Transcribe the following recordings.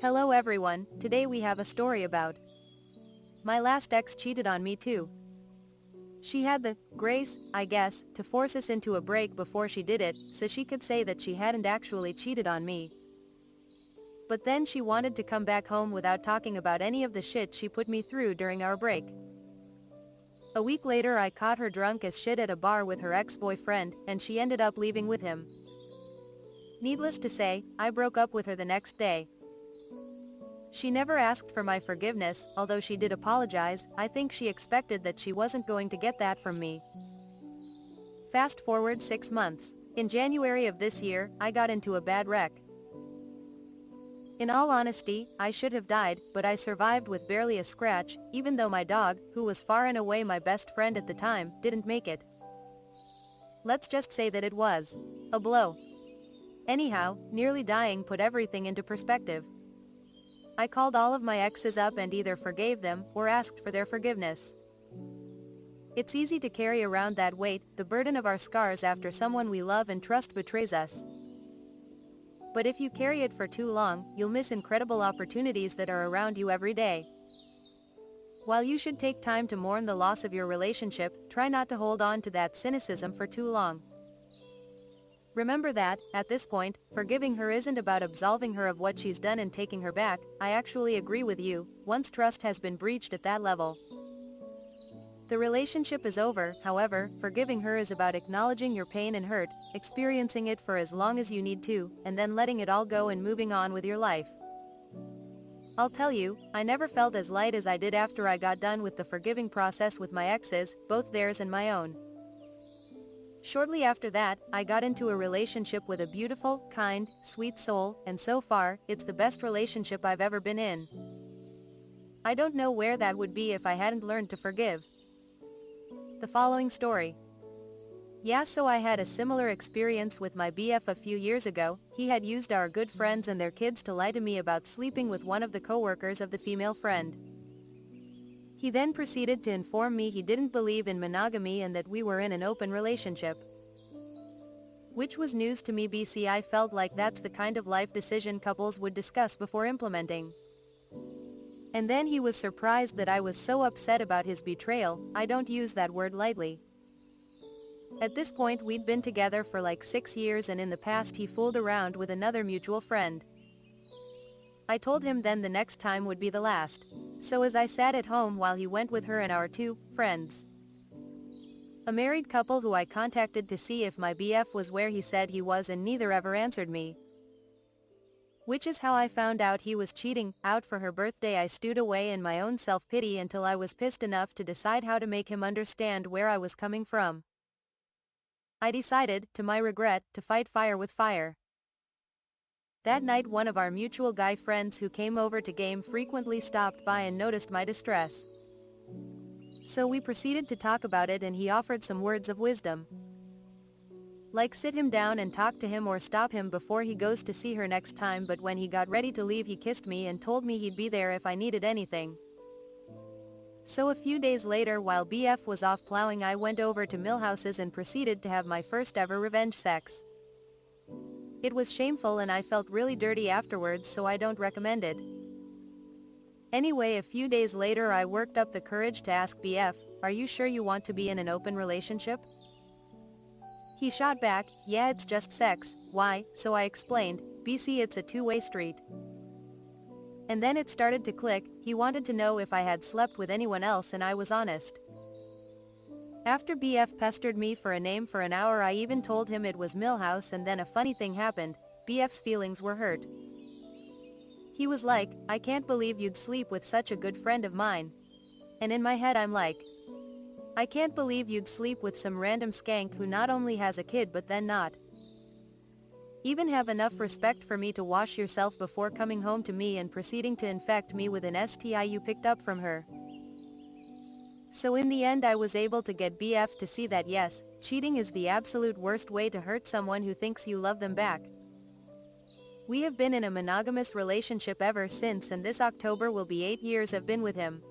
Hello everyone, today we have a story about my last ex cheated on me too. She had the grace, I guess, to force us into a break before she did it, so she could say that she hadn't actually cheated on me. But then she wanted to come back home without talking about any of the shit she put me through during our break. A week later I caught her drunk as shit at a bar with her ex-boyfriend, and she ended up leaving with him. Needless to say, I broke up with her the next day. She never asked for my forgiveness, although she did apologize. I think she expected that she wasn't going to get that from me. Fast forward 6 months. In January of this year, I got into a bad wreck. In all honesty, I should have died, but I survived with barely a scratch, even though my dog, who was far and away my best friend at the time, didn't make it. Let's just say that it was a blow. Anyhow, nearly dying put everything into perspective. I called all of my exes up and either forgave them or asked for their forgiveness. It's easy to carry around that weight, the burden of our scars after someone we love and trust betrays us. But if you carry it for too long, you'll miss incredible opportunities that are around you every day. While you should take time to mourn the loss of your relationship, try not to hold on to that cynicism for too long. Remember that, at this point, forgiving her isn't about absolving her of what she's done and taking her back. I actually agree with you, once trust has been breached at that level. The relationship is over. However, forgiving her is about acknowledging your pain and hurt, experiencing it for as long as you need to, and then letting it all go and moving on with your life. I'll tell you, I never felt as light as I did after I got done with the forgiving process with my exes, both theirs and my own. Shortly after that, I got into a relationship with a beautiful, kind, sweet soul, and so far, it's the best relationship I've ever been in. I don't know where that would be if I hadn't learned to forgive. The following story. Yeah, so I had a similar experience with my BF a few years ago. He had used our good friends and their kids to lie to me about sleeping with one of the co-workers of the female friend. He then proceeded to inform me he didn't believe in monogamy and that we were in an open relationship. Which was news to me. BC, I felt like that's the kind of life decision couples would discuss before implementing. And then he was surprised that I was so upset about his betrayal. I don't use that word lightly. At this point we'd been together for like 6 years, and in the past he fooled around with another mutual friend. I told him then the next time would be the last. So as I sat at home while he went with her and our 2 friends, a married couple who I contacted to see if my BF was where he said he was, and neither ever answered me. Which is how I found out he was cheating. Out for her birthday I stewed away in my own self-pity until I was pissed enough to decide how to make him understand where I was coming from. I decided, to my regret, to fight fire with fire. That night one of our mutual guy friends who came over to game frequently stopped by and noticed my distress. So we proceeded to talk about it, and he offered some words of wisdom. Like sit him down and talk to him or stop him before he goes to see her next time. But when he got ready to leave he kissed me and told me he'd be there if I needed anything. So a few days later, while BF was off plowing, I went over to Millhouses and proceeded to have my first ever revenge sex. It was shameful and I felt really dirty afterwards, so I don't recommend it. Anyway, a few days later I worked up the courage to ask BF, "Are you sure you want to be in an open relationship?" He shot back, "Yeah, it's just sex." "Why?" So I explained, "BC, it's a two-way street." And then it started to click. He wanted to know if I had slept with anyone else, and I was honest. After BF pestered me for a name for an hour, I even told him it was Millhouse, and then a funny thing happened. BF's feelings were hurt. He was like, "I can't believe you'd sleep with such a good friend of mine." And in my head I'm like, I can't believe you'd sleep with some random skank who not only has a kid but then not even have enough respect for me to wash yourself before coming home to me and proceeding to infect me with an STI you picked up from her. So in the end I was able to get BF to see that yes, cheating is the absolute worst way to hurt someone who thinks you love them back. We have been in a monogamous relationship ever since, and this October will be 8 years I've been with him.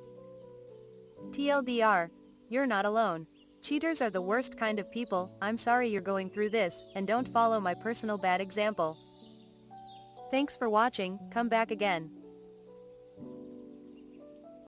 TLDR, you're not alone. Cheaters are the worst kind of people. I'm sorry you're going through this, and don't follow my personal bad example. Thanks for watching, come back again.